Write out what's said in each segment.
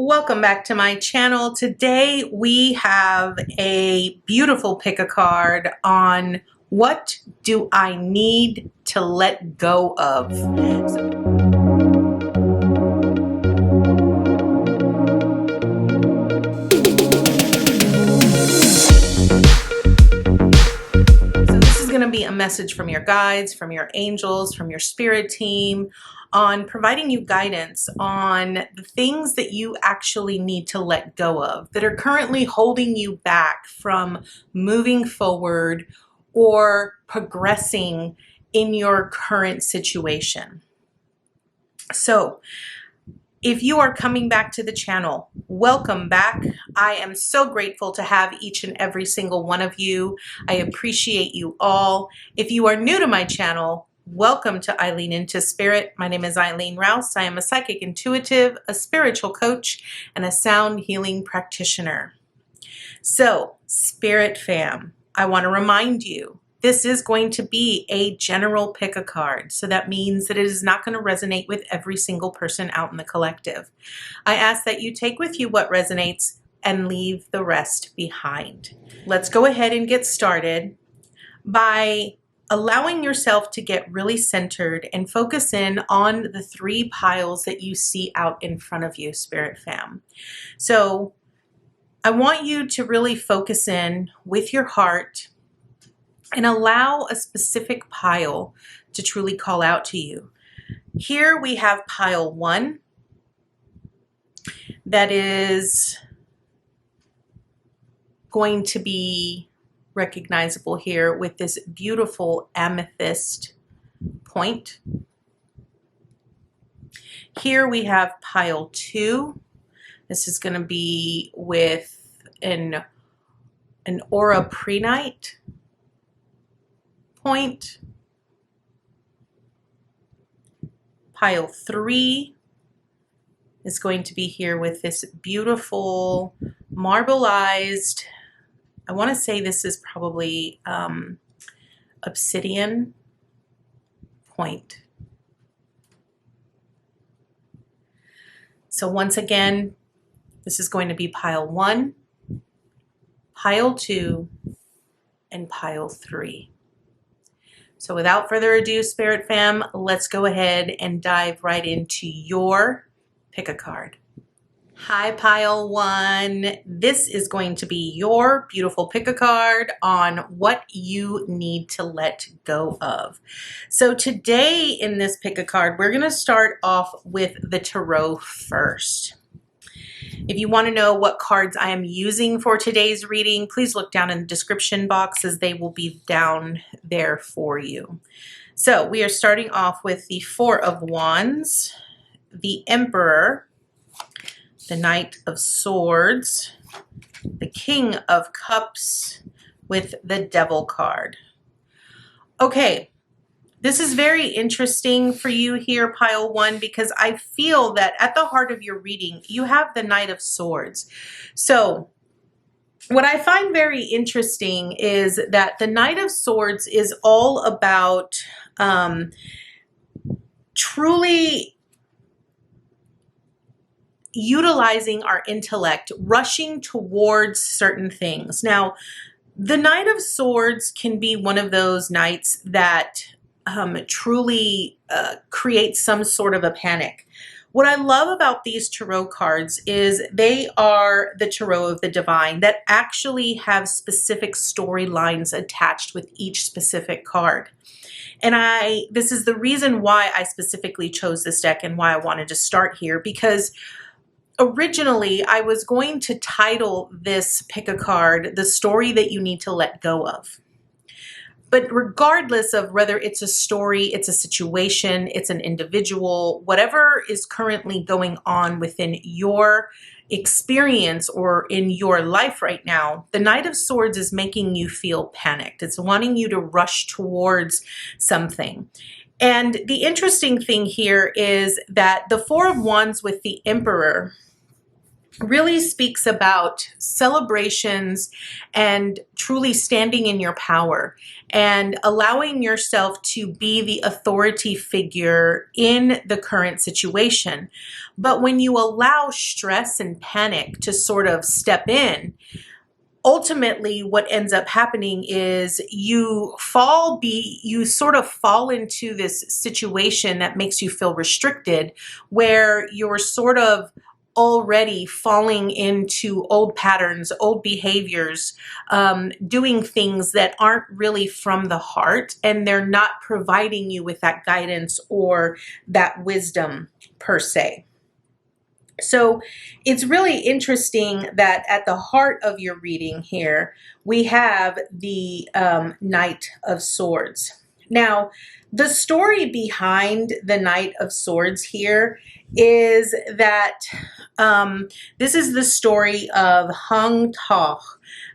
Welcome back to my channel. Today we have a beautiful pick a card on what do I need to let go of. So this is going to be a message from your guides, from your angels, from your spirit team, on providing you guidance on the things that you actually need to let go of that are currently holding you back from moving forward or progressing in your current situation. So if you are coming back to the channel, welcome back. I am so grateful to have each and every single one of you. I appreciate you all. If you are new to my channel, welcome to Eileen Into Spirit. My name is Eileen Rouse. I am a psychic intuitive, a spiritual coach, and a sound healing practitioner. So, Spirit fam, I want to remind you, this is going to be a general pick a card. So that means that it is not going to resonate with every single person out in the collective. I ask that you take with you what resonates and leave the rest behind. Let's go ahead and get started by allowing yourself to get really centered and focus in on the three piles that you see out in front of you, Spirit fam. So I want you to really focus in with your heart and allow a specific pile to truly call out to you. Here we have pile 1 that is going to be recognizable here with this beautiful amethyst point. Here we have pile 2. This is going to be with an aura prehnite point. Pile 3 is going to be here with this beautiful marbleized, I want to say this is probably obsidian point. So once again, this is going to be pile 1, pile 2, and pile 3. So without further ado, Spirit fam, let's go ahead and dive right into your pick a card. Hi, pile 1. This is going to be your beautiful pick a card on what you need to let go of. So today in this pick a card, we're going to start off with the tarot first. If you want to know what cards I am using for today's reading, please look down in the description box as they will be down there for you. So we are starting off with the 4 of Wands, the Emperor, the Knight of Swords, the King of Cups with the Devil card. Okay, this is very interesting for you here, pile 1, because I feel that at the heart of your reading, you have the Knight of Swords. So what I find very interesting is that the Knight of Swords is all about truly utilizing our intellect, rushing towards certain things. Now, the Knight of Swords can be one of those knights that truly creates some sort of a panic. What I love about these tarot cards is they are the tarot of the divine that actually have specific storylines attached with each specific card. And this is the reason why I specifically chose this deck and why I wanted to start here, because originally, I was going to title this pick a card, The Story That You Need to Let Go Of. But regardless of whether it's a story, it's a situation, it's an individual, whatever is currently going on within your experience or in your life right now, the Knight of Swords is making you feel panicked. It's wanting you to rush towards something. And the interesting thing here is that the 4 of Wands with the Emperor really speaks about celebrations and truly standing in your power and allowing yourself to be the authority figure in the current situation. But when you allow stress and panic to sort of step in, ultimately what ends up happening is you sort of fall into this situation that makes you feel restricted, where you're sort of already falling into old patterns, old behaviors, doing things that aren't really from the heart, and they're not providing you with that guidance or that wisdom per se. So it's really interesting that at the heart of your reading here, we have the Knight of Swords. Now, the story behind the Knight of Swords here is that this is the story of Hung Toh,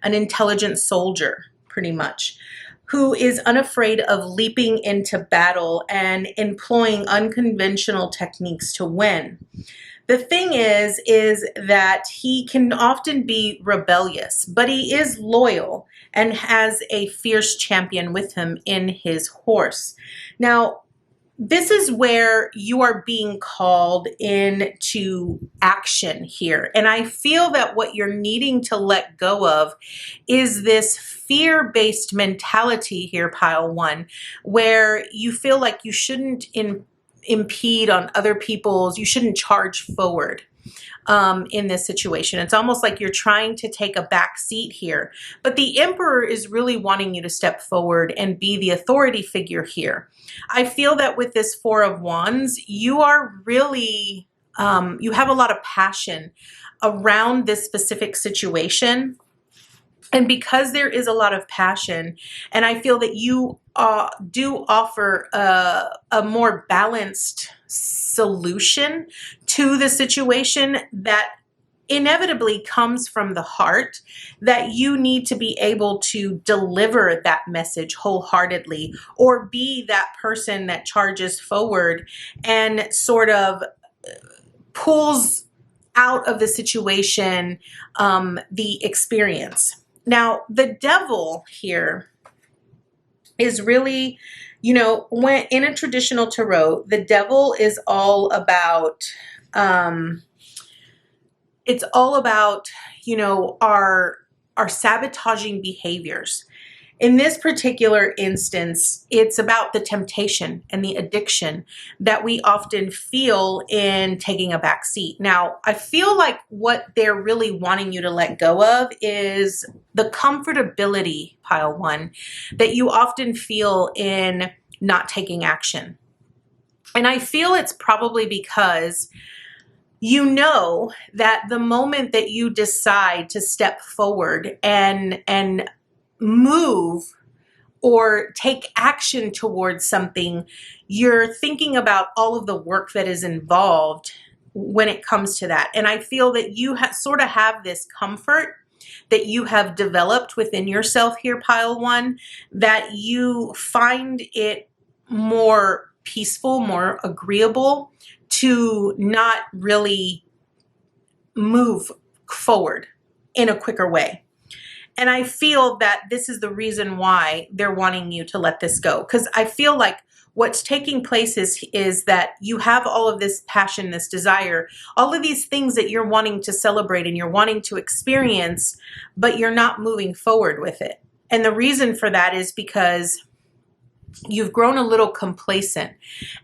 an intelligent soldier, pretty much, who is unafraid of leaping into battle and employing unconventional techniques to win. The thing is that he can often be rebellious, but he is loyal and has a fierce champion with him in his horse. Now, this is where you are being called into action here. And I feel that what you're needing to let go of is this fear-based mentality here, Pile One, where you feel like you shouldn't impede on other people's, you shouldn't charge forward in this situation. It's almost like you're trying to take a back seat here. But the Emperor is really wanting you to step forward and be the authority figure here. I feel that with this Four of Wands, you are really, you have a lot of passion around this specific situation. And because there is a lot of passion, and I feel that you do offer a more balanced solution to the situation that inevitably comes from the heart, that you need to be able to deliver that message wholeheartedly, or be that person that charges forward and sort of pulls out of the situation the experience. Now, the Devil here is really, when in a traditional tarot, the Devil is all about, it's all about, our sabotaging behaviors. In this particular instance, it's about the temptation and the addiction that we often feel in taking a back seat. Now, I feel like what they're really wanting you to let go of is the comfortability, Pile One, that you often feel in not taking action. And I feel it's probably because you know that the moment that you decide to step forward and move or take action towards something, you're thinking about all of the work that is involved when it comes to that. And I feel that you sort of have this comfort that you have developed within yourself here, Pile One, that you find it more peaceful, more agreeable to not really move forward in a quicker way. And I feel that this is the reason why they're wanting you to let this go. Because I feel like what's taking place is that you have all of this passion, this desire, all of these things that you're wanting to celebrate and you're wanting to experience, but you're not moving forward with it. And the reason for that is because you've grown a little complacent,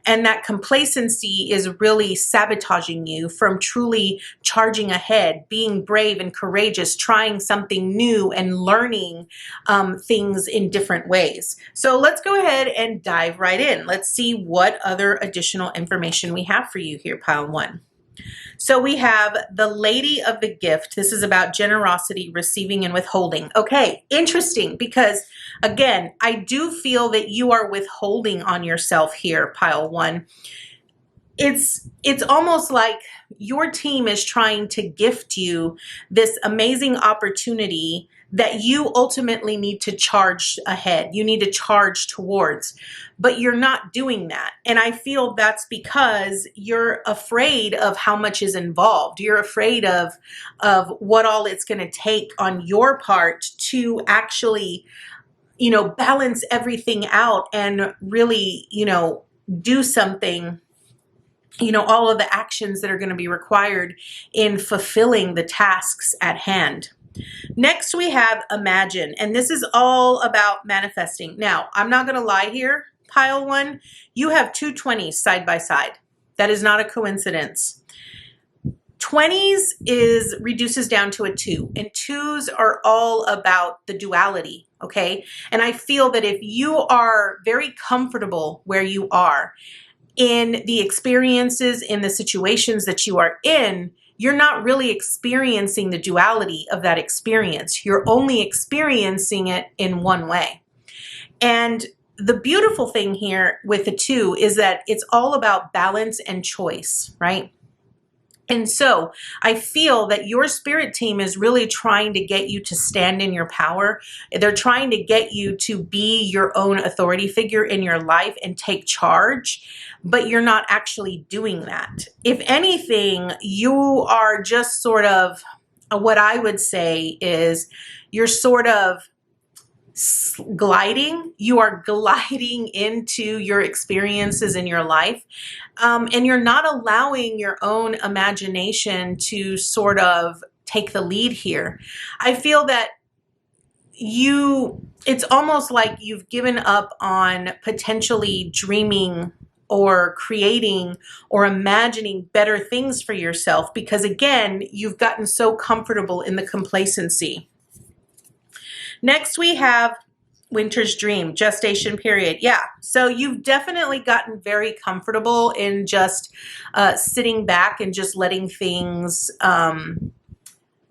and that complacency is really sabotaging you from truly charging ahead, being brave and courageous, trying something new and learning things in different ways. So let's go ahead and dive right in. Let's see what other additional information we have for you here, Pile One. So we have the Lady of the Gift. This is about generosity, receiving, and withholding. Okay, interesting, because again, I do feel that you are withholding on yourself here, Pile One. It's almost like your team is trying to gift you this amazing opportunity that you ultimately need to charge ahead. You need to charge towards, but you're not doing that. And I feel that's because you're afraid of how much is involved. You're afraid of what all it's going to take on your part to actually, balance everything out and really, do something all of the actions that are going to be required in fulfilling the tasks at hand. Next, we have imagine, and this is all about manifesting. Now, I'm not going to lie here, pile one, you have two 20s side by side. That is not a coincidence. 20s reduces down to a 2, and 2s are all about the duality, okay? And I feel that if you are very comfortable where you are, in the experiences, in the situations that you are in, you're not really experiencing the duality of that experience. You're only experiencing it in one way. And the beautiful thing here with the 2 is that it's all about balance and choice, right? And so I feel that your spirit team is really trying to get you to stand in your power. They're trying to get you to be your own authority figure in your life and take charge, but you're not actually doing that. If anything, you are just sort of, what I would say is you're sort of gliding. You are gliding into your experiences in your life, and you're not allowing your own imagination to sort of take the lead here. I feel that it's almost like you've given up on potentially dreaming or creating or imagining better things for yourself because, again, you've gotten so comfortable in the complacency. Next, we have winter's dream, gestation period. Yeah, so you've definitely gotten very comfortable in just sitting back and just letting things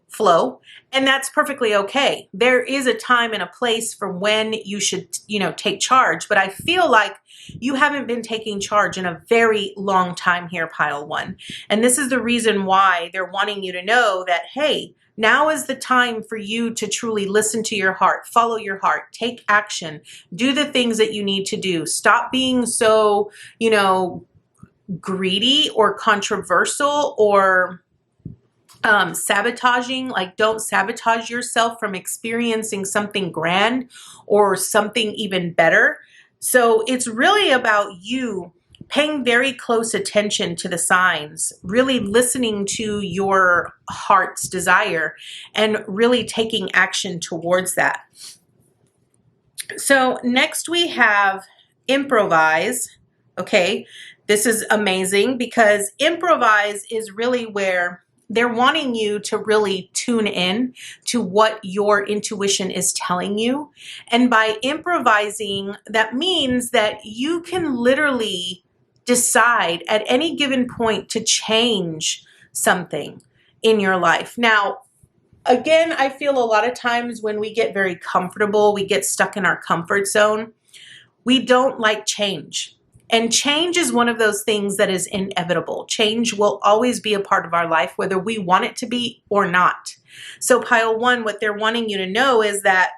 flow. And that's perfectly okay. There is a time and a place for when you should, take charge. But I feel like you haven't been taking charge in a very long time here, pile one. And this is the reason why they're wanting you to know that, hey, now is the time for you to truly listen to your heart, follow your heart, take action, do the things that you need to do. Stop being so, greedy or controversial or sabotaging. Like, don't sabotage yourself from experiencing something grand or something even better. So it's really about you paying very close attention to the signs, really listening to your heart's desire and really taking action towards that. So next we have improvise. Okay, this is amazing because improvise is really where they're wanting you to really tune in to what your intuition is telling you. And by improvising, that means that you can literally decide at any given point to change something in your life. Now, again, I feel a lot of times when we get very comfortable, we get stuck in our comfort zone. We don't like change. And change is one of those things that is inevitable. Change will always be a part of our life, whether we want it to be or not. So pile one, what they're wanting you to know is that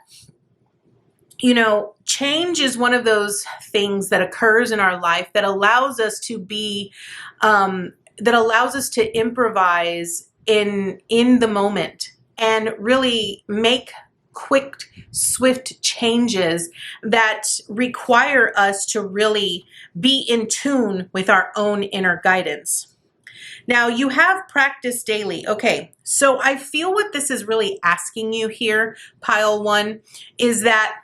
change is one of those things that occurs in our life that allows us to be, that allows us to improvise in the moment and really make quick, swift changes that require us to really be in tune with our own inner guidance. Now, you have practice daily. Okay, so I feel what this is really asking you here, pile one, is that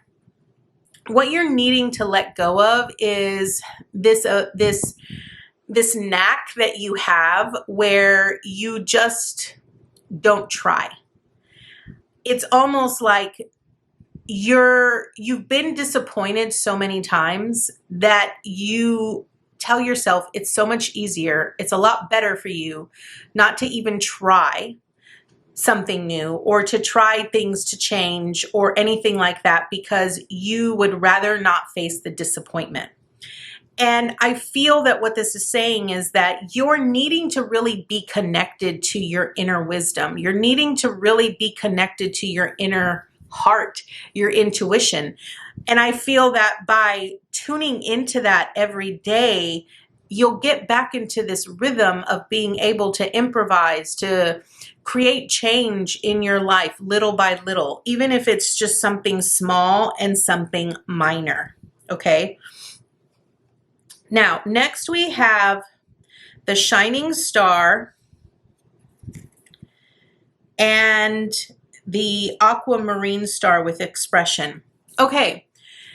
what you're needing to let go of is this knack that you have where you just don't try. It's almost like you've been disappointed so many times that you tell yourself it's so much easier, it's a lot better for you not to even try something new or to try things to change or anything like that because you would rather not face the disappointment. And I feel that what this is saying is that you're needing to really be connected to your inner wisdom. You're needing to really be connected to your inner heart, your intuition. And I feel that by tuning into that every day, you'll get back into this rhythm of being able to improvise, to create change in your life little by little, even if it's just something small and something minor, okay? Now, next we have the shining star, and the aquamarine star with expression. Okay,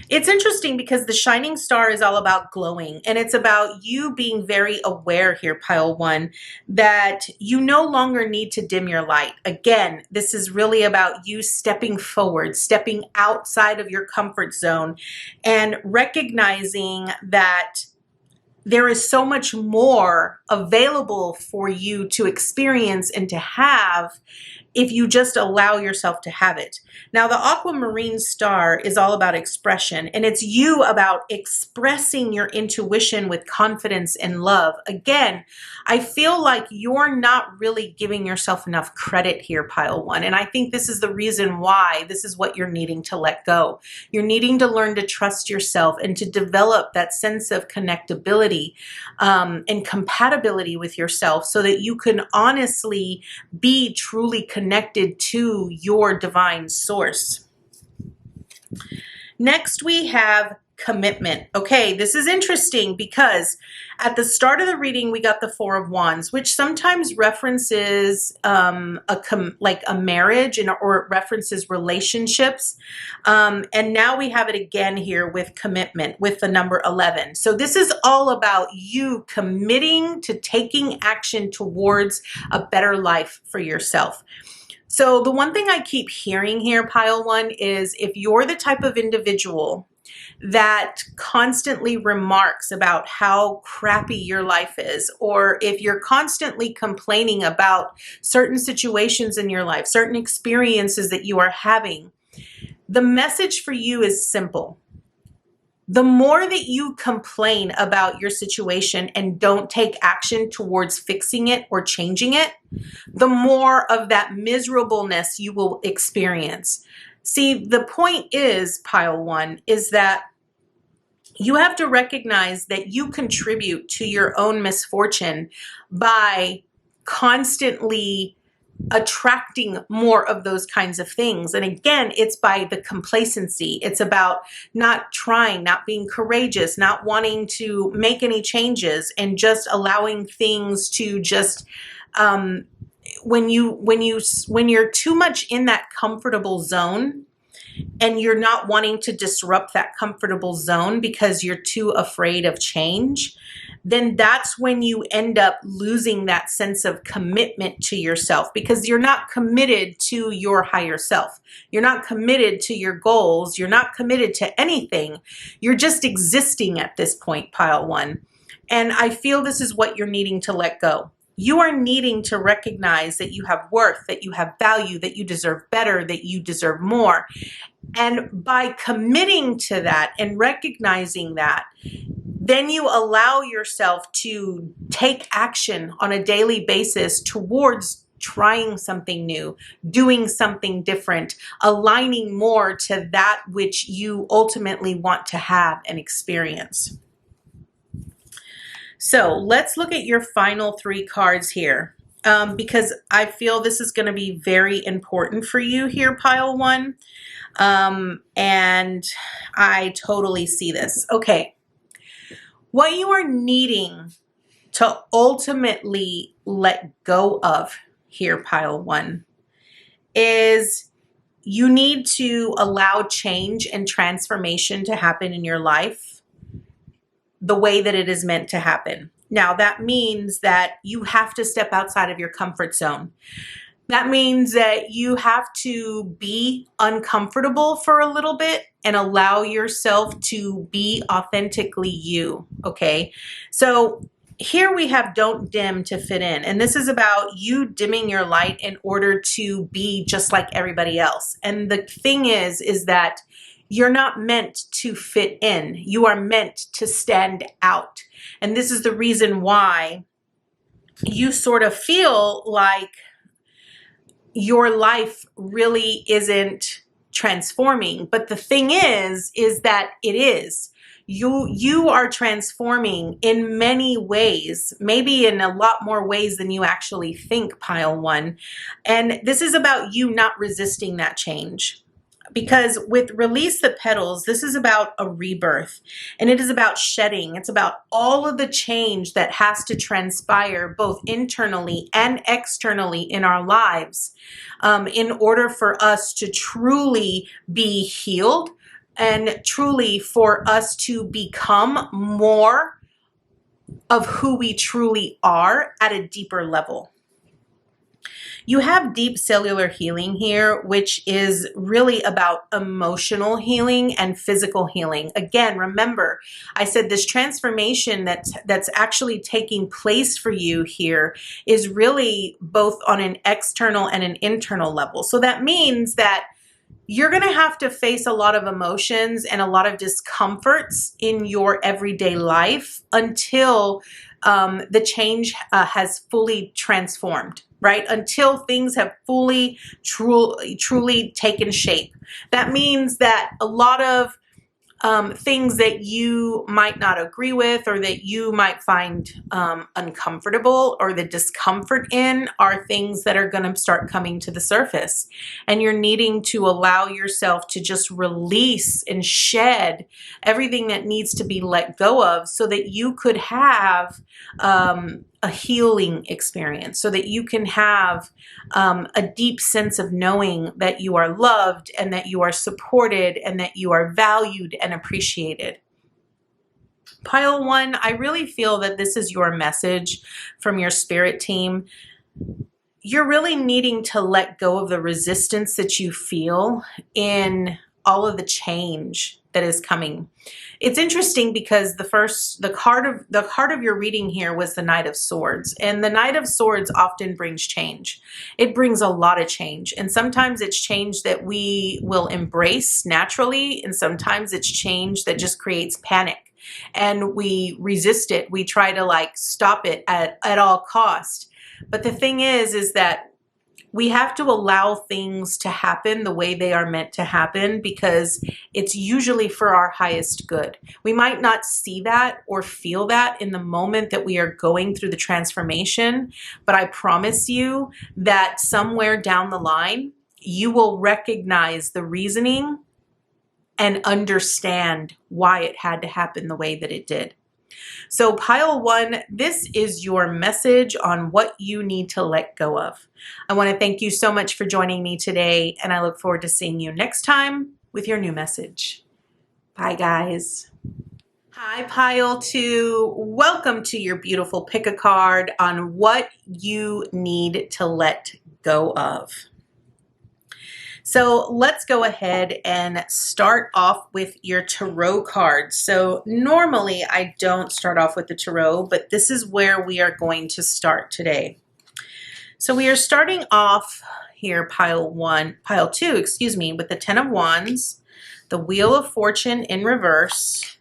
it's interesting because the shining star is all about glowing, and it's about you being very aware here, pile one, that you no longer need to dim your light. Again, this is really about you stepping forward, stepping outside of your comfort zone, and recognizing that there is so much more available for you to experience and to have if you just allow yourself to have it. Now, the aquamarine star is all about expression, and it's you about expressing your intuition with confidence and love. Again, I feel like you're not really giving yourself enough credit here, pile one, and I think this is the reason why this is what you're needing to let go. You're needing to learn to trust yourself and to develop that sense of connectability and compatibility with yourself so that you can honestly be truly connected to your divine source. Next, we have commitment. Okay, this is interesting because at the start of the reading, we got the Four of Wands, which sometimes references like a marriage or it references relationships. And now we have it again here with commitment with the number 11. So this is all about you committing to taking action towards a better life for yourself. So the one thing I keep hearing here, pile one, is if you're the type of individual that constantly remarks about how crappy your life is, or if you're constantly complaining about certain situations in your life, certain experiences that you are having, the message for you is simple. The more that you complain about your situation and don't take action towards fixing it or changing it, the more of that miserableness you will experience. See, the point is, pile one, is that you have to recognize that you contribute to your own misfortune by constantly attracting more of those kinds of things. And again, it's by the complacency. It's about not trying, not being courageous, not wanting to make any changes, and just allowing things to just when you're too much in that comfortable zone and you're not wanting to disrupt that comfortable zone because you're too afraid of change, then that's when you end up losing that sense of commitment to yourself, because you're not committed to your higher self. You're not committed to your goals. You're not committed to anything. You're just existing at this point, pile one. And I feel this is what you're needing to let go. You are needing to recognize that you have worth, that you have value, that you deserve better, that you deserve more. And by committing to that and recognizing that, then you allow yourself to take action on a daily basis towards trying something new, doing something different, aligning more to that which you ultimately want to have and experience. So let's look at your final three cards here, because I feel this is going to be very important for you here, pile one. And I totally see this. Okay. What you are needing to ultimately let go of here, pile one, is you need to allow change and transformation to happen in your life the way that it is meant to happen. Now, that means that you have to step outside of your comfort zone. That means that you have to be uncomfortable for a little bit and allow yourself to be authentically you, okay? So here we have don't dim to fit in. And this is about you dimming your light in order to be just like everybody else. And the thing is that you're not meant to fit in. You are meant to stand out. And this is the reason why you sort of feel like your life really isn't transforming. But the thing is that it is. You are transforming in many ways, maybe in a lot more ways than you actually think, pile one. And this is about you not resisting that change. Because with Release the Petals, this is about a rebirth, and it is about shedding. It's about all of the change that has to transpire both internally and externally in our lives in order for us to truly be healed and truly for us to become more of who we truly are at a deeper level. You have deep cellular healing here, which is really about emotional healing and physical healing. Again, remember, I said this transformation that's actually taking place for you here is really both on an external and an internal level. So that means that you're going to have to face a lot of emotions and a lot of discomforts in your everyday life until the change has fully transformed, right? Until things have fully, truly taken shape. That means that a lot of things that you might not agree with or that you might find uncomfortable or the discomfort in are things that are going to start coming to the surface. And you're needing to allow yourself to just release and shed everything that needs to be let go of so that you could have a healing experience, so that you can have a deep sense of knowing that you are loved and that you are supported and that you are valued and appreciated. Pile 1, I really feel that this is your message from your spirit team. You're really needing to let go of the resistance that you feel in all of the change that is coming. It's interesting because the card of your reading here was the Knight of Swords, and the Knight of Swords often brings change. It brings a lot of change, and sometimes it's change that we will embrace naturally, and sometimes it's change that just creates panic and we resist it. We try to stop it at all cost. But the thing is that we have to allow things to happen the way they are meant to happen because it's usually for our highest good. We might not see that or feel that in the moment that we are going through the transformation, but I promise you that somewhere down the line, you will recognize the reasoning and understand why it had to happen the way that it did. So Pile 1, this is your message on what you need to let go of. I want to thank you so much for joining me today, and I look forward to seeing you next time with your new message. Bye, guys. Hi, Pile 2. Welcome to your beautiful pick a card on what you need to let go of. So let's go ahead and start off with your tarot cards. So normally I don't start off with the tarot, but this is where we are going to start today. So we are starting off here, Pile 2, excuse me, with the 10 of Wands, the Wheel of Fortune in reverse,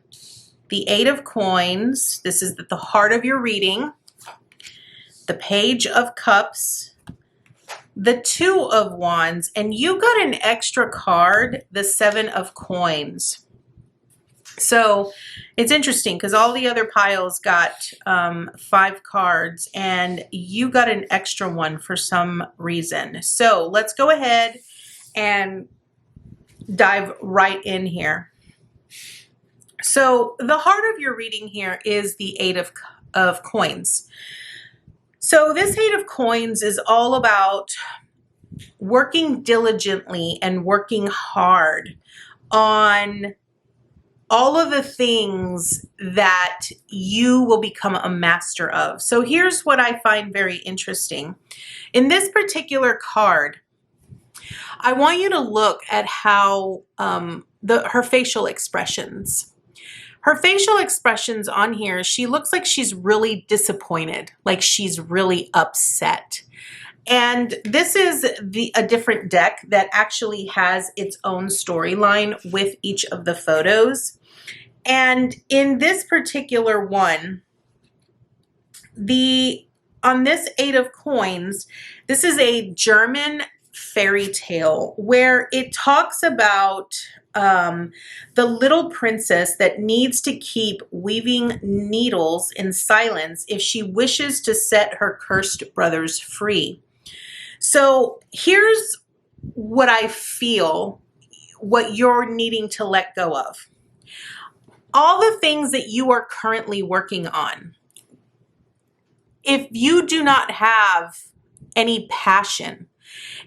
the 8 of Coins. This is at the heart of your reading, the Page of Cups, the 2 of Wands, and you got an extra card, the 7 of Coins. So it's interesting because all the other piles got 5 cards and you got an extra one for some reason. So let's go ahead and dive right in here. So the heart of your reading here is the 8 of Coins. So this 8 of Coins is all about working diligently and working hard on all of the things that you will become a master of. So here's what I find very interesting. In this particular card, I want you to look at how her facial expressions. Her facial expressions on here, she looks like she's really disappointed, like she's really upset. And this is a different deck that actually has its own storyline with each of the photos. And in this particular one, on this 8 of Coins, this is a German fairy tale where it talks about the little princess that needs to keep weaving needles in silence if she wishes to set her cursed brothers free. So here's what I feel what you're needing to let go of. All the things that you are currently working on, if you do not have any passion,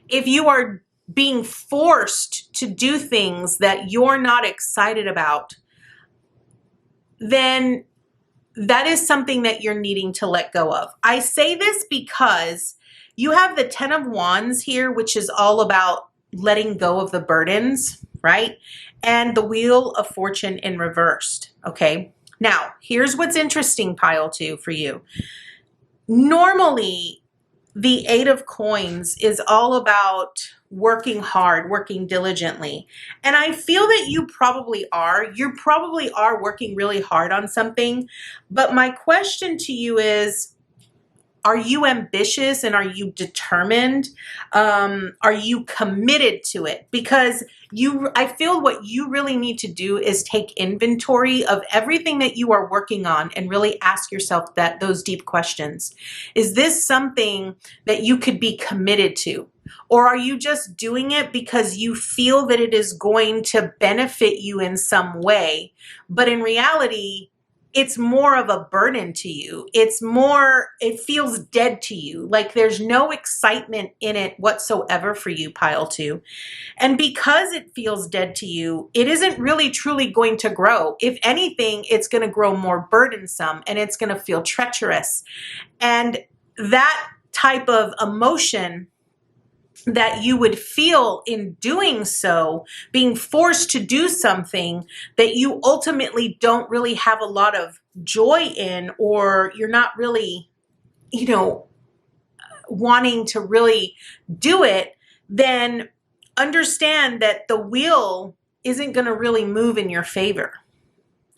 if you are being forced to do things that you're not excited about, then that is something that you're needing to let go of. I say this because you have the 10 of Wands here, which is all about letting go of the burdens, right? And the Wheel of Fortune in reversed, okay? Now, here's what's interesting, PileTwo, for you. Normally, the 8 of Coins is all about working hard, working diligently. And I feel that you probably are. You probably are working really hard on something. But my question to you is, are you ambitious and are you determined? Are you committed to it? Because I feel what you really need to do is take inventory of everything that you are working on and really ask yourself those deep questions. Is this something that you could be committed to? Or are you just doing it because you feel that it is going to benefit you in some way, but in reality, it's more of a burden to you. It feels dead to you. Like there's no excitement in it whatsoever for you, PileTwo. And because it feels dead to you, it isn't really truly going to grow. If anything, it's going to grow more burdensome and it's going to feel treacherous. And that type of emotion that you would feel in doing so, being forced to do something that you ultimately don't really have a lot of joy in, or you're not really, wanting to really do it, then understand that the wheel isn't going to really move in your favor.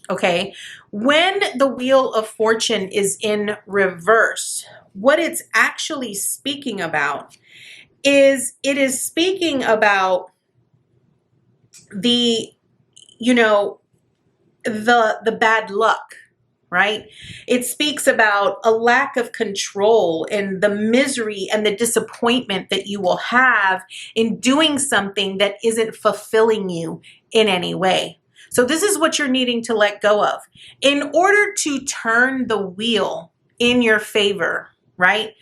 Okay? When the Wheel of Fortune is in reverse, what it's actually speaking about is it is speaking about the bad luck, right? It speaks about a lack of control and the misery and the disappointment that you will have in doing something that isn't fulfilling you in any way. So this is what you're needing to let go of. In order to turn the wheel in your favor, right?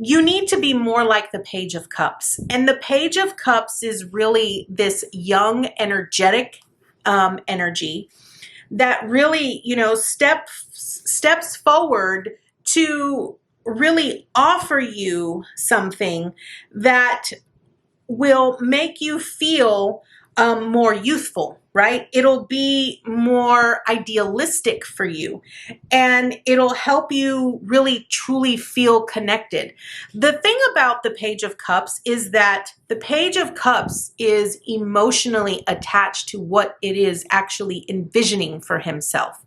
You need to be more like the Page of Cups. And the Page of Cups is really this young, energetic energy that really, steps forward to really offer you something that will make you feel more youthful, right? It'll be more idealistic for you and it'll help you really truly feel connected. The thing about the Page of Cups is that the Page of Cups is emotionally attached to what it is actually envisioning for himself.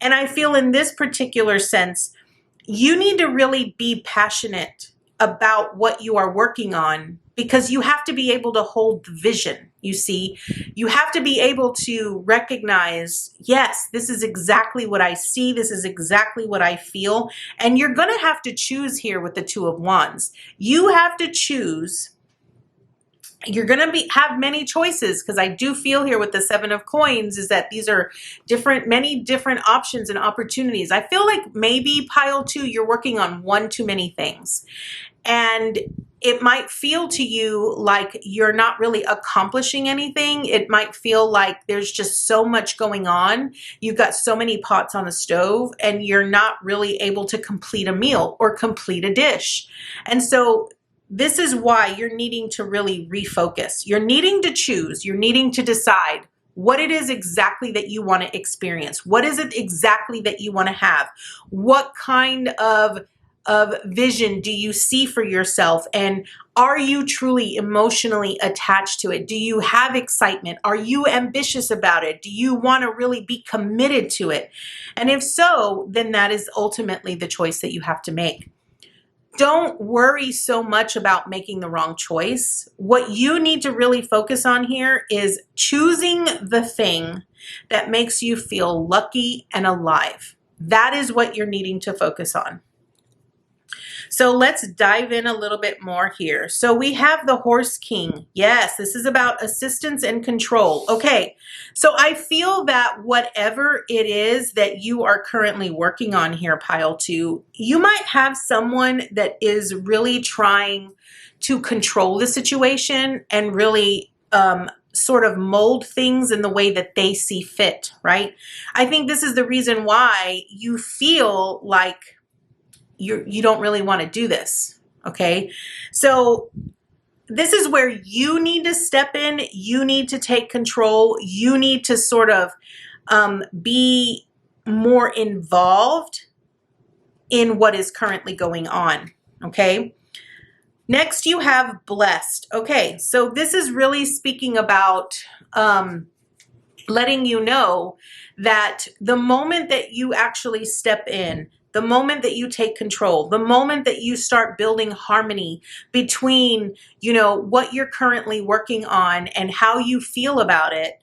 And I feel in this particular sense, you need to really be passionate about what you are working on, because you have to be able to hold the vision. You see, you have to be able to recognize, yes, this is exactly what I see. This is exactly what I feel. And you're going to have to choose here with the Two of Wands. You have to choose. You're going to have many choices, because I do feel here with the Seven of Coins is that these are many different options and opportunities. I feel like maybe PileTwo, you're working on one too many things. And it might feel to you like you're not really accomplishing anything. It might feel like there's just so much going on. You've got so many pots on the stove and you're not really able to complete a meal or complete a dish. And so this is why you're needing to really refocus. You're needing to choose. You're needing to decide what it is exactly that you want to experience. What is it exactly that you want to have? What kind of vision do you see for yourself? And are you truly emotionally attached to it? Do you have excitement? Are you ambitious about it? Do you want to really be committed to it? And if so, then that is ultimately the choice that you have to make. Don't worry so much about making the wrong choice. What you need to really focus on here is choosing the thing that makes you feel lucky and alive. That is what you're needing to focus on. So let's dive in a little bit more here. So we have the Horse King. Yes, this is about assistance and control. Okay, so I feel that whatever it is that you are currently working on here, PileTwo, you might have someone that is really trying to control the situation and really sort of mold things in the way that they see fit, right? I think this is the reason why you feel like you don't really want to do this, okay? So this is where you need to step in. You need to take control. You need to sort of be more involved in what is currently going on, okay? Next, you have blessed. Okay, so this is really speaking about letting you know that the moment that you actually step in, the moment that you take control, the moment that you start building harmony between, you know, what you're currently working on and how you feel about it,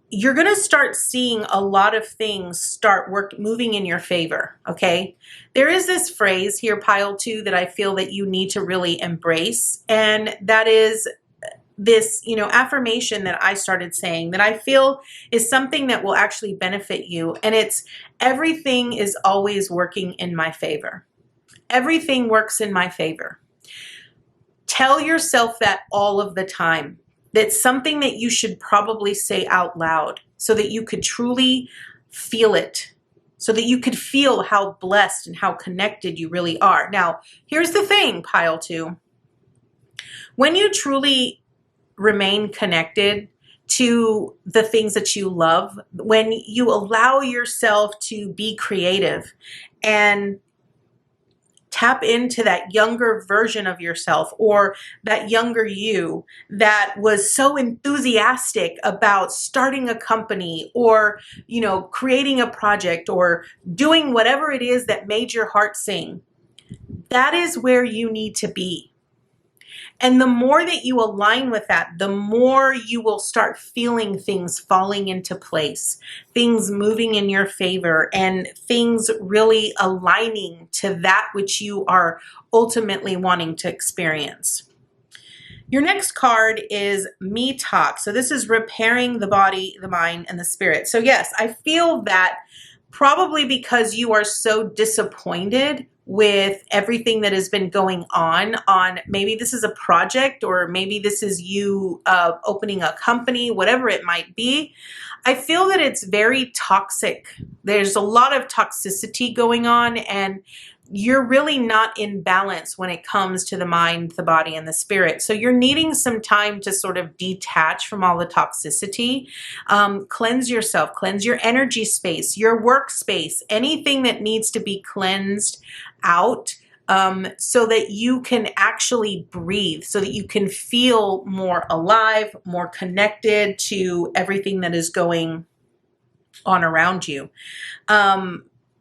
you're going to start seeing a lot of things start moving in your favor, okay? There is this phrase here, PileTwo, that I feel that you need to really embrace, and that is this, you know, affirmation that I started saying that I feel is something that will actually benefit you, and it's everything is always working in my favor. Everything works in my favor. Tell yourself that all of the time. That's something that you should probably say out loud so that you could truly feel it, so that you could feel how blessed and how connected you really are. Now, here's the thing, PileTwo. When you truly remain connected to the things that you love, when you allow yourself to be creative and tap into that younger version of yourself, or that younger you that was so enthusiastic about starting a company, or, you know, creating a project, or doing whatever it is that made your heart sing, that is where you need to be. And the more that you align with that, the more you will start feeling things falling into place, things moving in your favor, and things really aligning to that which you are ultimately wanting to experience. Your next card is Me Talk. So this is repairing the body, the mind, and the spirit. So yes, I feel that probably because you are so disappointed with everything that has been going on maybe this is a project, or maybe this is you opening a company, whatever it might be. I feel that it's very toxic. There's a lot of toxicity going on, and you're really not in balance when it comes to the mind, the body, and the spirit. So you're needing some time to sort of detach from all the toxicity. Cleanse yourself, cleanse your energy space, your workspace, anything that needs to be cleansed out, so that you can actually breathe, so that you can feel more alive, more connected to everything that is going on around you.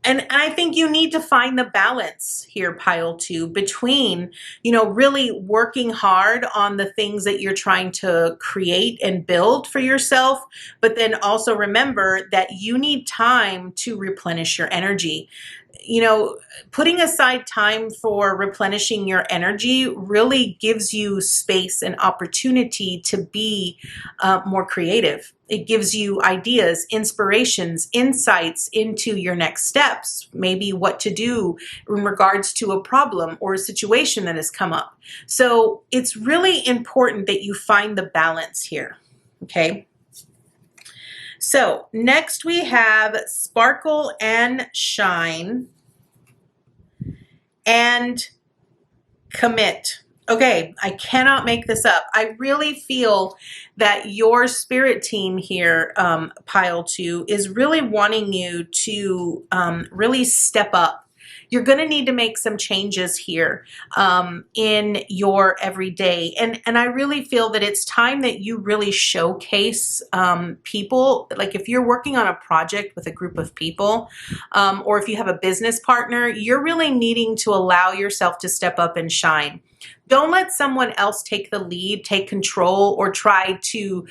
And I think you need to find the balance here, PileTwo, between, you know, really working hard on the things that you're trying to create and build for yourself, but then also remember that you need time to replenish your energy. You know, putting aside time for replenishing your energy really gives you space and opportunity to be more creative. It gives you ideas, inspirations, insights into your next steps, maybe what to do in regards to a problem or a situation that has come up. So it's really important that you find the balance here, okay? So next we have Sparkle and Shine and Commit. Okay, I cannot make this up. I really feel that your spirit team here, PileTwo, is really wanting you to really step up. You're going to need to make some changes here in your everyday. And I really feel that it's time that you really showcase people. Like if you're working on a project with a group of people, or if you have a business partner, you're really needing to allow yourself to step up and shine. Don't let someone else take the lead, take control, or try to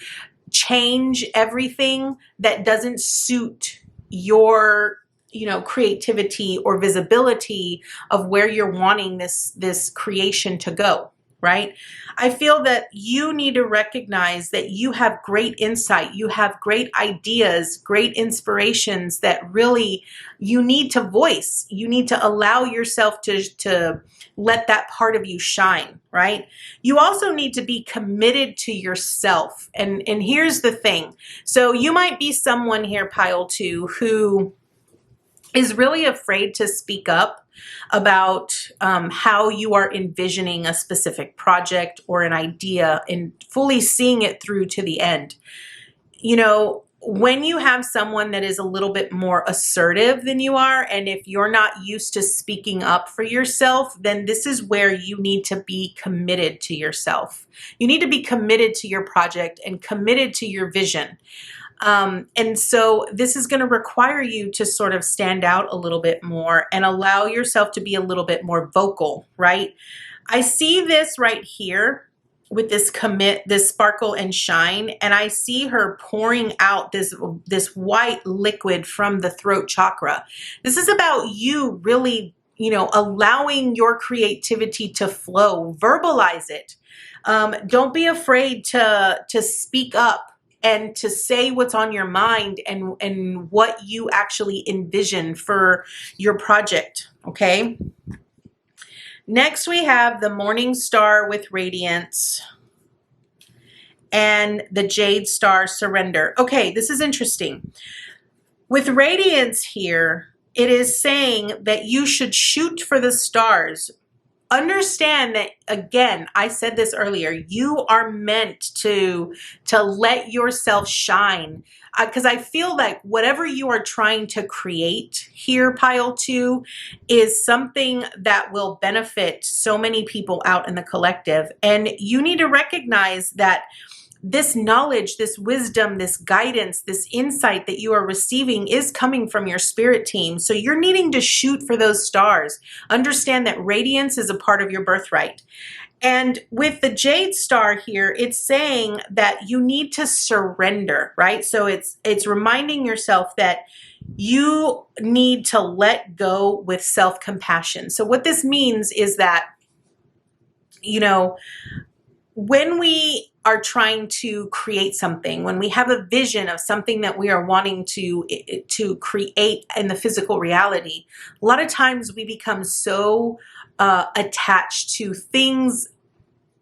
change everything that doesn't suit your creativity or visibility of where you're wanting this creation to go, right? I feel that you need to recognize that you have great insight, you have great ideas, great inspirations that really you need to voice. You need to allow yourself to let that part of you shine, right? You also need to be committed to yourself. And here's the thing. So you might be someone here, PileTwo, who is really afraid to speak up about how you are envisioning a specific project or an idea and fully seeing it through to the end. When you have someone that is a little bit more assertive than you are, and if you're not used to speaking up for yourself, then this is where you need to be committed to yourself. You need to be committed to your project and committed to your vision. And so this is going to require you to sort of stand out a little bit more and allow yourself to be a little bit more vocal, right? I see this right here with this commit, this sparkle and shine, and I see her pouring out this white liquid from the throat chakra. This is about you really, allowing your creativity to flow. Verbalize it. Don't be afraid to speak up and to say what's on your mind and what you actually envision for your project, okay? Next, we have the Morning Star with Radiance and the Jade Star Surrender. Okay, this is interesting. With Radiance here, it is saying that you should shoot for the stars. Understand that, again, I said this earlier, you are meant to let yourself shine. Because I feel like whatever you are trying to create here, PileTwo, is something that will benefit so many people out in the collective. And you need to recognize that this knowledge, this wisdom, this guidance, this insight that you are receiving is coming from your spirit team. So you're needing to shoot for those stars. Understand that radiance is a part of your birthright. And with the Jade Star here, it's saying that you need to surrender, right? So it's reminding yourself that you need to let go with self-compassion. So what this means is that, when we are trying to create something, when we have a vision of something that we are wanting to create in the physical reality, a lot of times we become so attached to things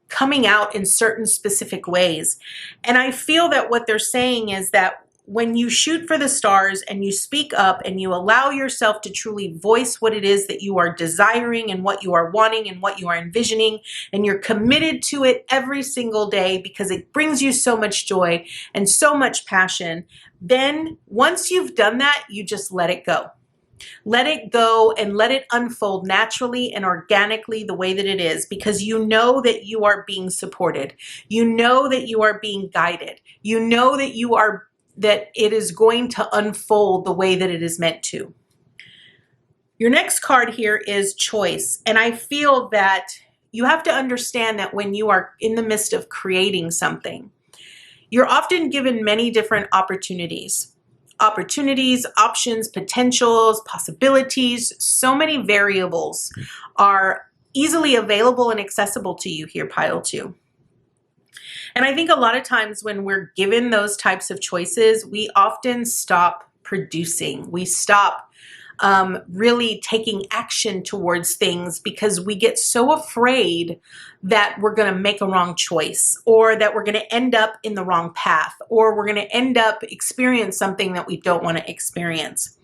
coming out in certain specific ways. And I feel that what they're saying is that when you shoot for the stars and you speak up and you allow yourself to truly voice what it is that you are desiring and what you are wanting and what you are envisioning, and you're committed to it every single day because it brings you so much joy and so much passion, then once you've done that, you just let it go. Let it go and let it unfold naturally and organically the way that it is, because you know that you are being supported. You know that you are being guided. You know that it is going to unfold the way that it is meant to. Your next card here is choice. And I feel that you have to understand that when you are in the midst of creating something, you're often given many different opportunities, options, potentials, possibilities. So many variables are easily available and accessible to you here, PileTwo. And I think a lot of times when we're given those types of choices, we often stop producing. We stop really taking action towards things because we get so afraid that we're going to make a wrong choice, or that we're going to end up in the wrong path, or we're going to end up experience something that we don't want to experience.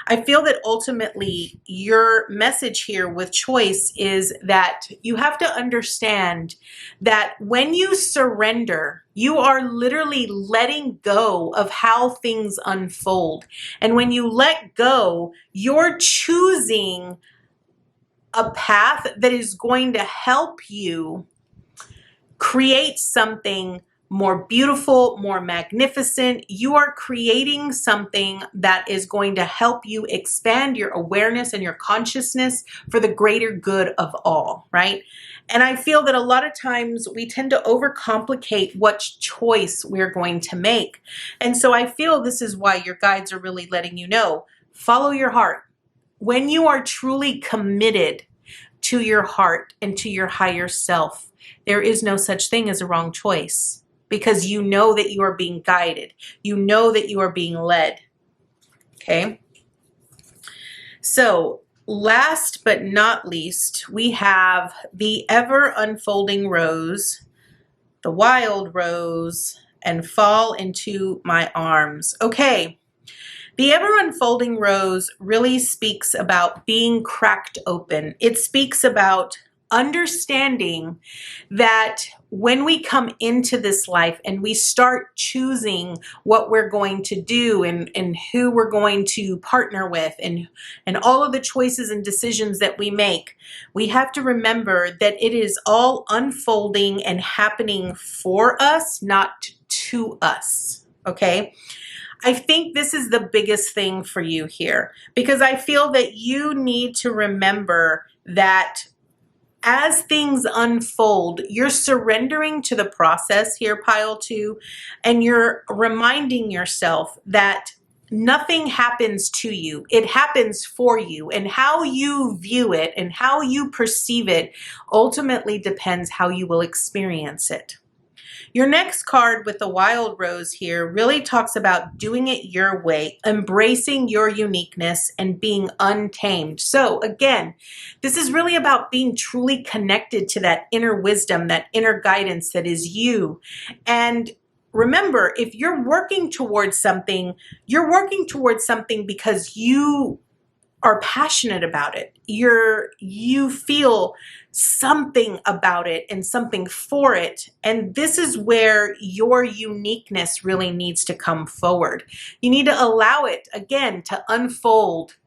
I feel that ultimately your message here with choice is that you have to understand that when you surrender, you are literally letting go of how things unfold. And when you let go, you're choosing a path that is going to help you create something more beautiful, more magnificent. You are creating something that is going to help you expand your awareness and your consciousness for the greater good of all, right? And I feel that a lot of times we tend to overcomplicate what choice we're going to make. And so I feel this is why your guides are really letting you know, Follow your heart. When you are truly committed to your heart and to your higher self, there is no such thing as a wrong choice, because you know that you are being guided. You know that you are being led. Okay? So, last but not least, we have the ever unfolding rose, the wild rose, and fall into my arms. Okay. The ever unfolding rose really speaks about being cracked open. It speaks about understanding that when we come into this life and we start choosing what we're going to do and who we're going to partner with and all of the choices and decisions that we make, we have to remember that it is all unfolding and happening for us, not to us. Okay? I think this is the biggest thing for you here, because I feel that you need to remember that as things unfold, you're surrendering to the process here, PileTwo, and you're reminding yourself that nothing happens to you. It happens for you, and how you view it and how you perceive it ultimately depends how you will experience it. Your next card with the wild rose here really talks about doing it your way, embracing your uniqueness, and being untamed. So again, this is really about being truly connected to that inner wisdom, that inner guidance that is you. And remember, if you're working towards something, you're working towards something because you are passionate about it. You feel something about it and something for it. And this is where your uniqueness really needs to come forward. You need to allow it, again, to unfold,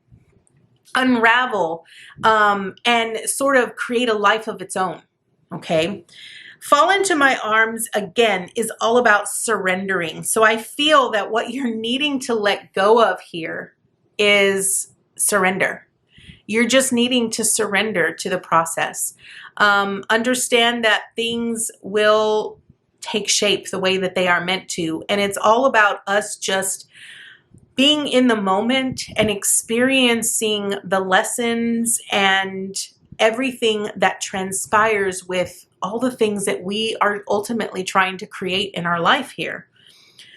unravel, and sort of create a life of its own. Okay? Fall into my arms, again, is all about surrendering. So I feel that what you're needing to let go of here is surrender. You're just needing to surrender to the process. Understand that things will take shape the way that they are meant to. And it's all about us just being in the moment and experiencing the lessons and everything that transpires with all the things that we are ultimately trying to create in our life here.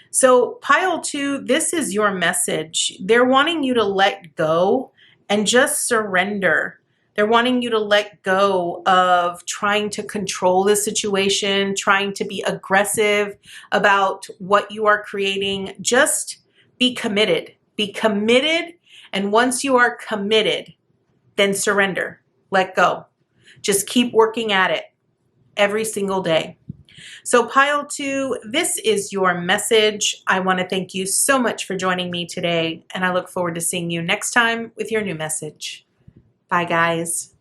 So PileTwo, this is your message. They're wanting you to let go and just surrender. They're wanting you to let go of trying to control the situation, trying to be aggressive about what you are creating. Just be committed. Be committed. And once you are committed, then surrender. Let go. Just keep working at it every single day. So PileTwo, this is your message. I want to thank you so much for joining me today, and I look forward to seeing you next time with your new message. Bye, guys.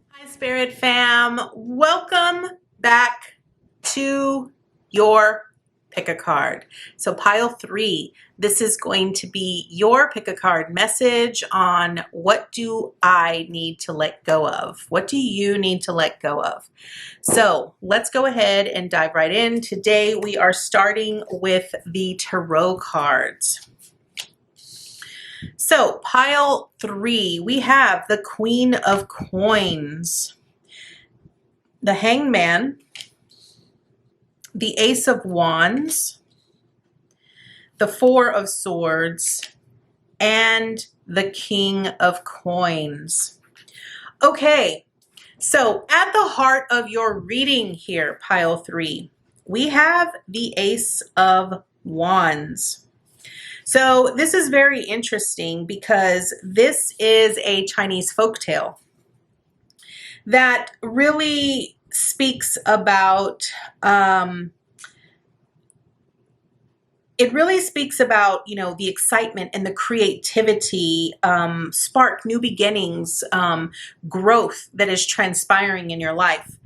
Hi, Spirit Fam. Welcome back to your pick a card. So PileThree, this is going to be your pick a card message on what do I need to let go of? What do you need to let go of? So let's go ahead and dive right in. Today we are starting with the tarot cards. So PileThree, we have the Queen of Coins, the Hangman, the Ace of Wands, the Four of Swords, and the King of Coins. Okay, so at the heart of your reading here, PileThree, we have the Ace of Wands. So this is very interesting because this is a Chinese folktale that really speaks about the excitement and the creativity, spark, new beginnings, growth that is transpiring in your life.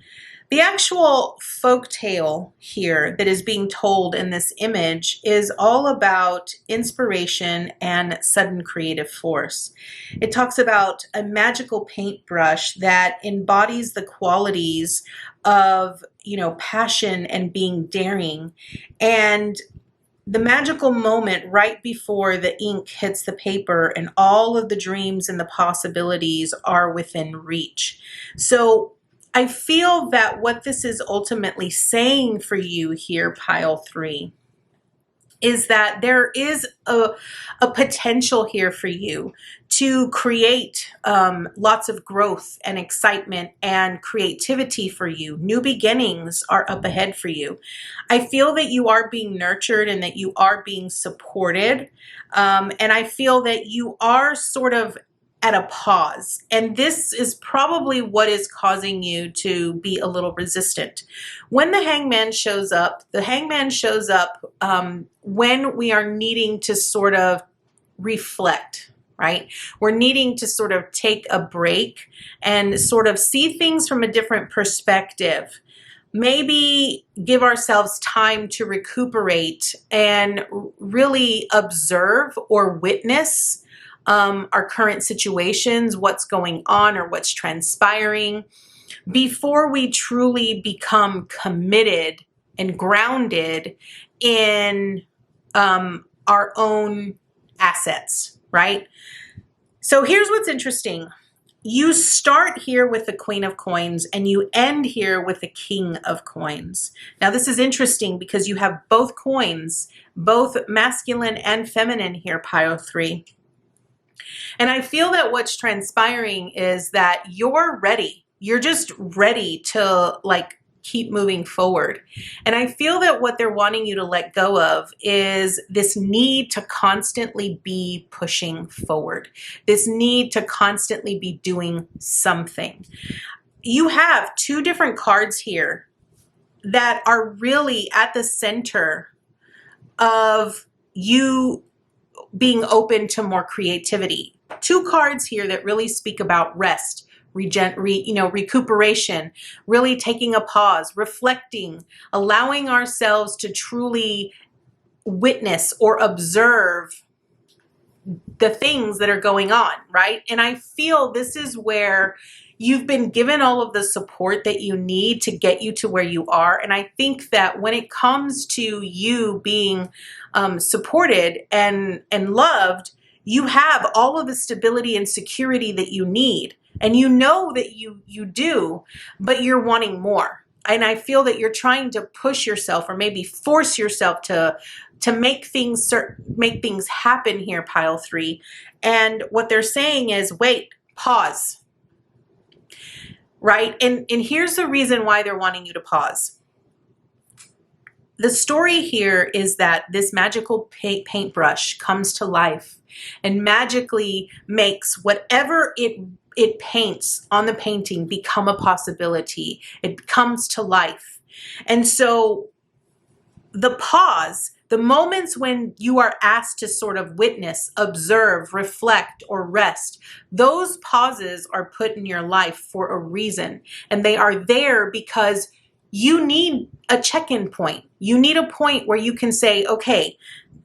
The actual folktale here that is being told in this image is all about inspiration and sudden creative force. It talks about a magical paintbrush that embodies the qualities of, passion and being daring. And the magical moment right before the ink hits the paper and all of the dreams and the possibilities are within reach. So I feel that what this is ultimately saying for you here, Pile 3, is that there is a potential here for you to create lots of growth and excitement and creativity for you. New beginnings are up ahead for you. I feel that you are being nurtured and that you are being supported. And I feel that you are sort of at a pause. And this is probably what is causing you to be a little resistant. When the hangman shows up, when we are needing to sort of reflect, right? We're needing to sort of take a break and sort of see things from a different perspective. Maybe give ourselves time to recuperate and really observe or witness our current situations, what's going on or what's transpiring, before we truly become committed and grounded in our own assets, right? So here's what's interesting. You start here with the Queen of Coins and you end here with the King of Coins. Now this is interesting because you have both coins, both masculine and feminine here, Pile 3. And I feel that what's transpiring is that you're ready. You're just ready to like keep moving forward. And I feel that what they're wanting you to let go of is this need to constantly be pushing forward, this need to constantly be doing something. You have two different cards here that are really at the center of you being open to more creativity. Two cards here that really speak about rest, recuperation, really taking a pause, reflecting, allowing ourselves to truly witness or observe the things that are going on, right? And I feel this is where you've been given all of the support that you need to get you to where you are. And I think that when it comes to you being supported and loved, you have all of the stability and security that you need. And you know that you do, but you're wanting more. And I feel that you're trying to push yourself or maybe force yourself to make things happen here, Pile 3. And what they're saying is, wait, pause. Right? And here's the reason why they're wanting you to pause. The story here is that this magical paintbrush comes to life and magically makes whatever it paints on the painting become a possibility. It comes to life. And so the pause, the moments when you are asked to sort of witness, observe, reflect, or rest, those pauses are put in your life for a reason. And they are there because you need a check-in point. You need a point where you can say, okay,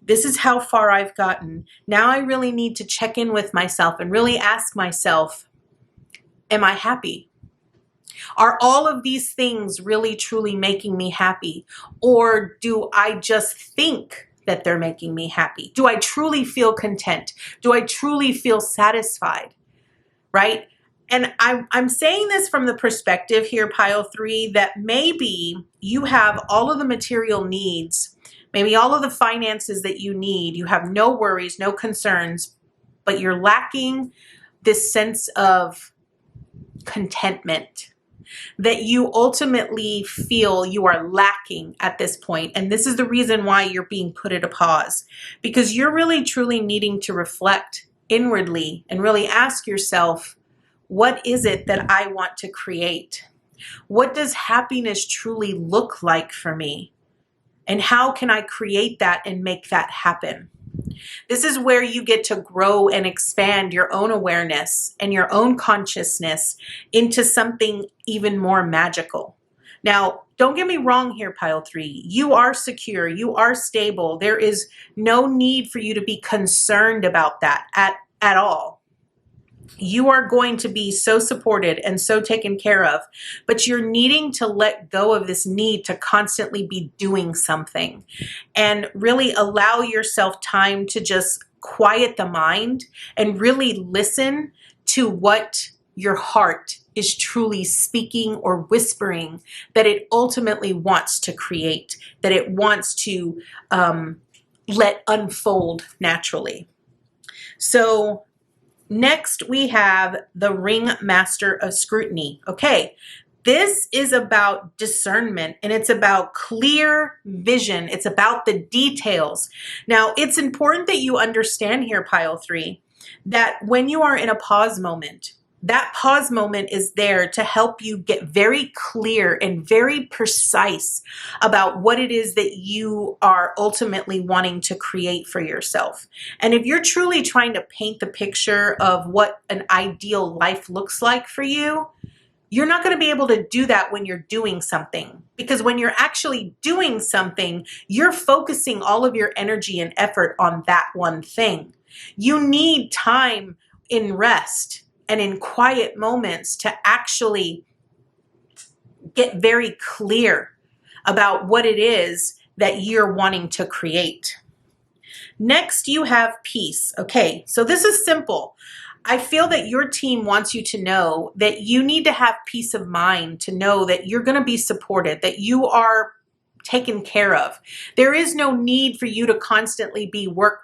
this is how far I've gotten. Now I really need to check in with myself and really ask myself, am I happy? Are all of these things really truly making me happy? Or do I just think that they're making me happy? Do I truly feel content? Do I truly feel satisfied? Right? And I'm saying this from the perspective here, Pile 3, that maybe you have all of the material needs, maybe all of the finances that you need. You have no worries, no concerns, but you're lacking this sense of contentment that you ultimately feel you are lacking at this point. And this is the reason why you're being put at a pause, because you're really truly needing to reflect inwardly and really ask yourself, what is it that I want to create? What does happiness truly look like for me? And how can I create that and make that happen? This is where you get to grow and expand your own awareness and your own consciousness into something even more magical. Now, don't get me wrong here, Pile 3. You are secure. You are stable. There is no need for you to be concerned about that at all. You are going to be so supported and so taken care of, but you're needing to let go of this need to constantly be doing something and really allow yourself time to just quiet the mind and really listen to what your heart is truly speaking or whispering that it ultimately wants to create, that it wants to let unfold naturally. So next, we have the Ringmaster of Scrutiny. Okay, this is about discernment and it's about clear vision. It's about the details. Now, it's important that you understand here, PileThree, that when you are in a pause moment, that pause moment is there to help you get very clear and very precise about what it is that you are ultimately wanting to create for yourself. And if you're truly trying to paint the picture of what an ideal life looks like for you, you're not going to be able to do that when you're doing something. Because when you're actually doing something, you're focusing all of your energy and effort on that one thing. You need time in rest and in quiet moments to actually get very clear about what it is that you're wanting to create. Next, you have peace. Okay, so this is simple. I feel that your team wants you to know that you need to have peace of mind to know that you're going to be supported, that you are taken care of. There is no need for you to constantly be work.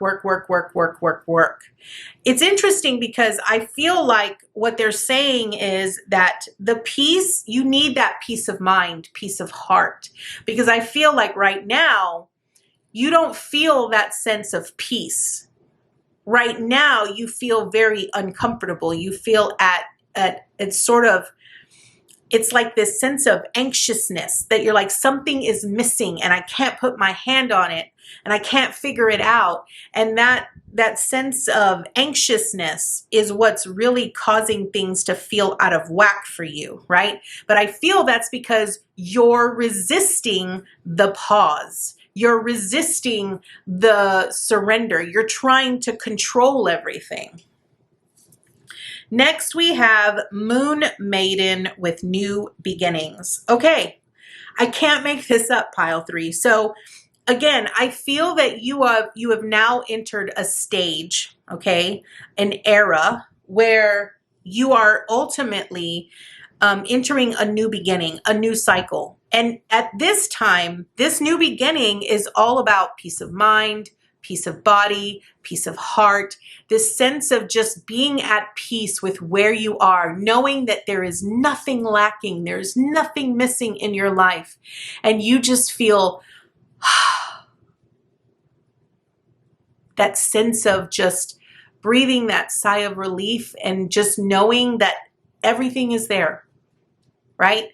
It's interesting because I feel like what they're saying is that the peace, you need that peace of mind, peace of heart, because I feel like right now you don't feel that sense of peace. Right now you feel very uncomfortable. You feel it's sort of, it's like this sense of anxiousness that you're like, something is missing and I can't put my hand on it and I can't figure it out. And that sense of anxiousness is what's really causing things to feel out of whack for you, right? But I feel that's because you're resisting the pause. You're resisting the surrender. You're trying to control everything. Next, we have Moon Maiden with New Beginnings. Okay, I can't make this up, PileThree. So again, I feel that you have now entered a stage, okay, an era where you are ultimately entering a new beginning, a new cycle. And at this time, this new beginning is all about peace of mind, peace of body, peace of heart, this sense of just being at peace with where you are, knowing that there is nothing lacking, there's nothing missing in your life. And you just feel that sense of just breathing that sigh of relief and just knowing that everything is there, right?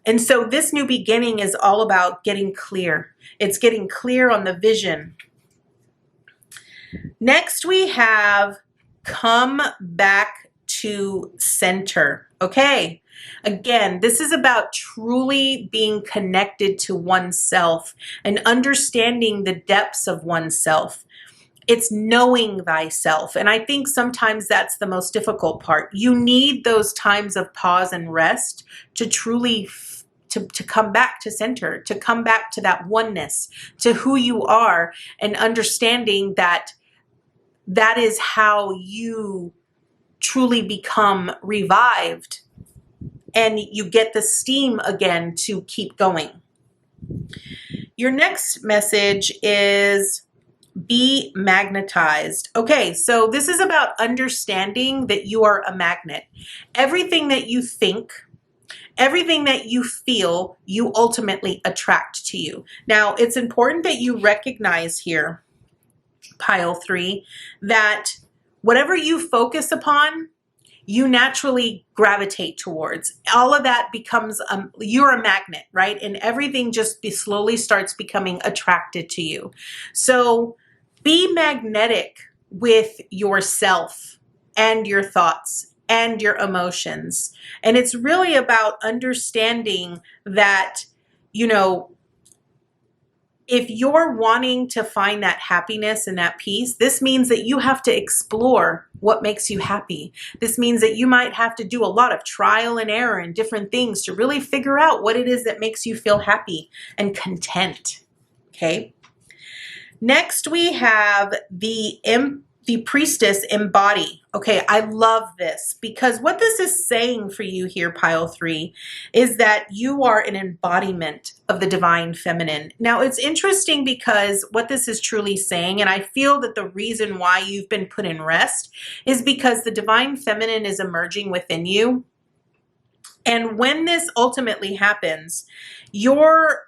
And so this new beginning is all about getting clear. It's getting clear on the vision. Next, we have come back to center. Okay. Again, this is about truly being connected to oneself and understanding the depths of oneself. It's knowing thyself. And I think sometimes that's the most difficult part. You need those times of pause and rest to truly to come back to center, to come back to that oneness, to who you are, and understanding that that is how you truly become revived and you get the steam again to keep going. Your next message is be magnetized. Okay, so this is about understanding that you are a magnet. Everything that you think, everything that you feel, you ultimately attract to you. Now, it's important that you recognize here, PileThree, that whatever you focus upon, you naturally gravitate towards. All of that becomes, you're a magnet, right? And everything just slowly starts becoming attracted to you. So be magnetic with yourself and your thoughts and your emotions. And it's really about understanding that, you know, if you're wanting to find that happiness and that peace, this means that you have to explore what makes you happy. This means that you might have to do a lot of trial and error and different things to really figure out what it is that makes you feel happy and content. Okay. Next, we have the priestess embody. Okay, I love this because what this is saying for you here, PileThree, is that you are an embodiment of the divine feminine. Now, it's interesting because what this is truly saying, and I feel that the reason why you've been put in rest is because the divine feminine is emerging within you. And when this ultimately happens, you're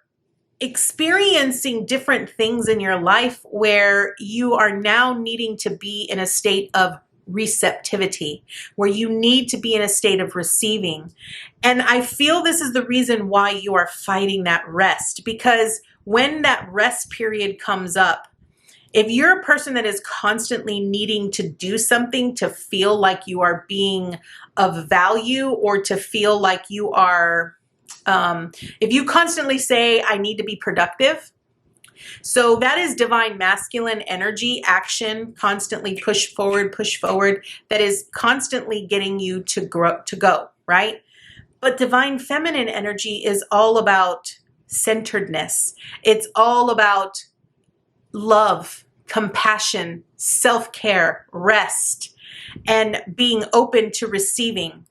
experiencing different things in your life where you are now needing to be in a state of receptivity, where you need to be in a state of receiving. And I feel this is the reason why you are fighting that rest, because when that rest period comes up, if you're a person that is constantly needing to do something to feel like you are being of value, or to feel like you are if you constantly say, I need to be productive, so that is divine masculine energy, action, constantly push forward, that is constantly getting you to go, right? But divine feminine energy is all about centeredness. It's all about love, compassion, self-care, rest, and being open to receiving,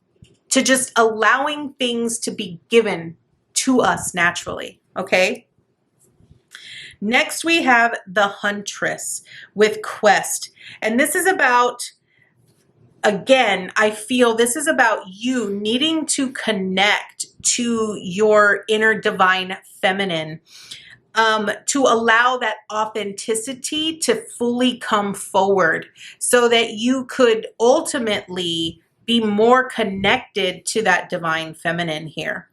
to just allowing things to be given to us naturally, okay? Next, we have the Huntress with Quest. And this is about, again, I feel this is about you needing to connect to your inner divine feminine, to allow that authenticity to fully come forward so that you could ultimately be more connected to that divine feminine here.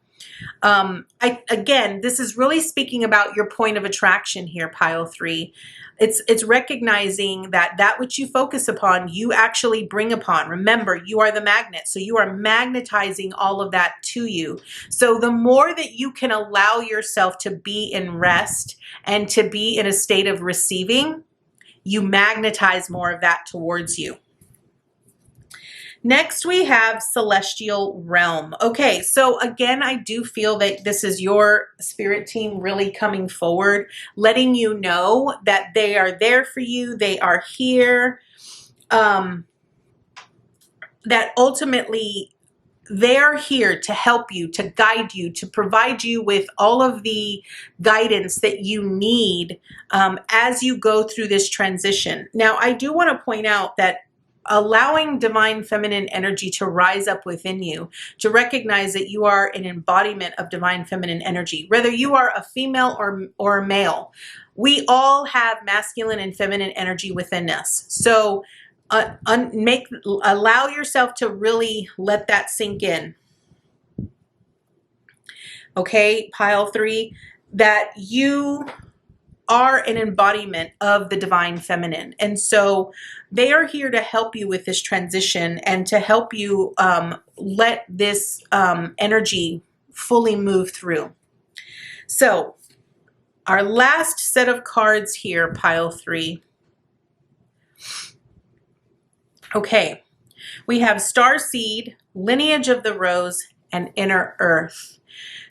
Again, this is really speaking about your point of attraction here, PileThree. It's recognizing that which you focus upon, you actually bring upon. Remember, you are the magnet, so you are magnetizing all of that to you. So the more that you can allow yourself to be in rest and to be in a state of receiving, you magnetize more of that towards you. Next, we have Celestial Realm. Okay, so again, I do feel that this is your spirit team really coming forward, letting you know that they are there for you, they are here, that ultimately they're here to help you, to guide you, to provide you with all of the guidance that you need as you go through this transition. Now, I do want to point out that allowing divine feminine energy to rise up within you, to recognize that you are an embodiment of divine feminine energy, whether you are a female or a male, we all have masculine and feminine energy within us. So allow yourself to really let that sink in. Okay, PileThree, that you are an embodiment of the divine feminine. And so they are here to help you with this transition and to help you let this energy fully move through. So our last set of cards here, PileThree. Okay, we have Starseed, Lineage of the Rose, and Inner Earth.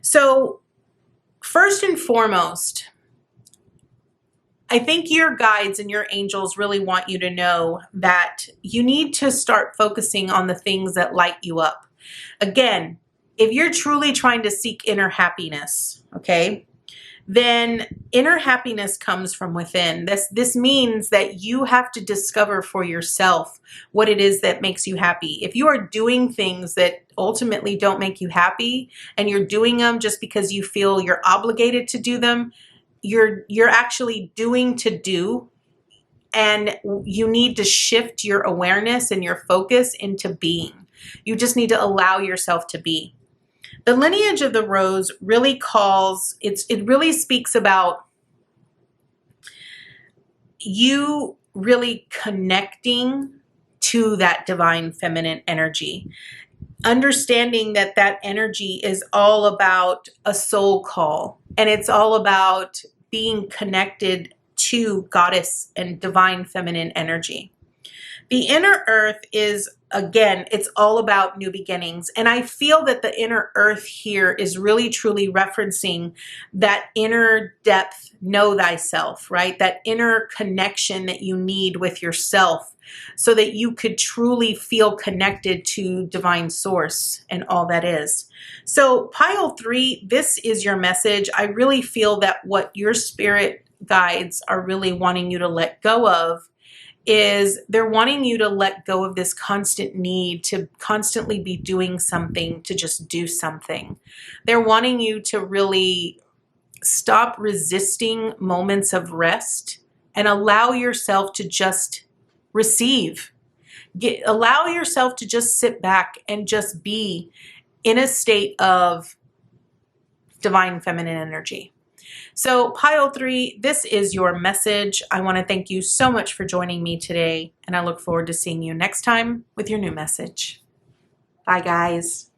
So first and foremost, I think your guides and your angels really want you to know that you need to start focusing on the things that light you up. Again, if you're truly trying to seek inner happiness, okay, then inner happiness comes from within. This means that you have to discover for yourself what it is that makes you happy. If you are doing things that ultimately don't make you happy and you're doing them just because you feel you're obligated to do them, you're actually doing to do, and you need to shift your awareness and your focus into being. You just need to allow yourself to be. The Lineage of the Rose really it really speaks about you really connecting to that divine feminine energy. Understanding that energy is all about a soul call, and it's all about being connected to goddess and divine feminine energy. The inner earth is, again, it's all about new beginnings. And I feel that the inner earth here is really truly referencing that inner depth, know thyself, right? That inner connection that you need with yourself so that you could truly feel connected to divine source and all that is. So PileThree, this is your message. I really feel that what your spirit guides are really wanting you to let go of is they're wanting you to let go of this constant need to constantly be doing something, to just do something. They're wanting you to really stop resisting moments of rest and allow yourself to just receive. Allow yourself to just sit back and just be in a state of divine feminine energy. So PileThree, this is your message. I want to thank you so much for joining me today, and I look forward to seeing you next time with your new message. Bye, guys.